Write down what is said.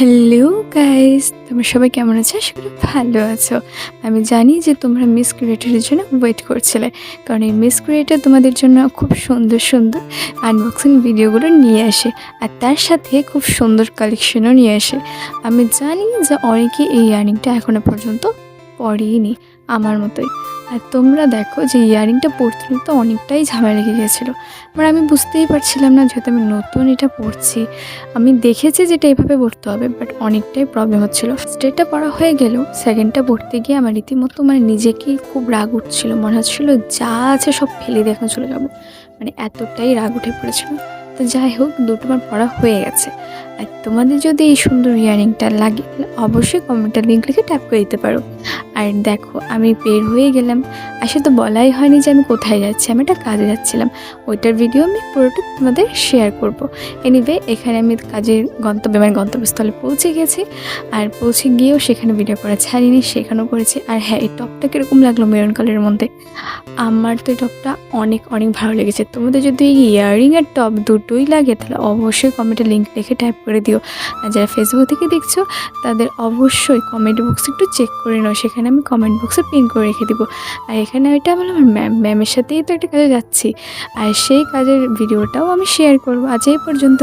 Hello guys, তোমরা সবাই কেমন আছো? আশা করি ভালো আছো। আমি জানি যে তোমরা মিস ক্রিয়েটরের জন্য ওয়েট করছিলে, কারণ এই মিস ক্রিয়েটর তোমাদের জন্য খুব সুন্দর সুন্দর আনবক্সিং ভিডিওগুলো নিয়ে আসে, আর তার সাথে খুব সুন্দর কালেকশনও নিয়ে আসে। আমি জানি যে অনেকে এই ইয়ারিংটা এখনও পর্যন্ত পরেইনি আমার মতোই। আর তোমরা দেখো যে ইয়ারিংটা পরতে তো অনেকটাই ঝামেলা লেগে গিয়েছিলো। আমি বুঝতেই পারছিলাম না, যেহেতু আমি নতুন এটা পরছি। আমি দেখেছি যেটা এভাবে পড়তে হবে, বাট অনেকটাই প্রবলেম হচ্ছিলো। ফার্স্টটা পড়া হয়ে গেলেও সেকেন্ডটা পড়তে গিয়ে আমার রীতিমতো নিজেকেই খুব রাগ উঠছিলো। মনে হচ্ছিলো যা আছে সব ফেলে দিয়ে এখন চলে যাবো, এতটাই রাগ উঠে পড়েছিল। তো যাই হোক, দুটো আমার পড়া হয়ে গেছে। আর তোমাদের যদি এই সুন্দর ইয়ারিংটা লাগে তাহলে অবশ্যই কমেন্টের লিঙ্ক লিখে ট্যাপ করে দিতে পারো। আর দেখো, আমি বের হয়ে গেলাম। আসলে তো বলাই হয়নি যে আমি কোথায় যাচ্ছি। আমি একটা কাজে যাচ্ছিলাম, ওইটার ভিডিও আমি পুরোটা তোমাদের শেয়ার করব। এনিওয়ে, এখানে আমি কাজের গন্তব্যস্থলে পৌঁছে গেছি। আর পৌঁছে গিয়েও সেখানে ভিডিও করা ছাড়িনি, সেখানেও করেছি। আর হ্যাঁ, এই টপটা কীরকম লাগলো মেরুন কালারের মধ্যে? আমার তো এই টপটা অনেক অনেক ভালো লেগেছে। তোমাদের যদি এই ইয়াররিং আর টপ দুটোই লাগে তাহলে অবশ্যই কমেন্টে লিঙ্ক লিখে টাইপ করে দিও। আর যারা ফেসবুক থেকে দেখছো তাদের অবশ্যই কমেন্ট বক্সে একটু চেক করে নাও, সেখানে আমি কমেন্ট বক্সে পিন করে রেখে দিব। আর এখানে ওইটা আমার ম্যামের সাথেই তো একটা কাজে যাচ্ছি, আর সেই কাজের ভিডিওটাও আমি শেয়ার করবো। আজ এই পর্যন্ত।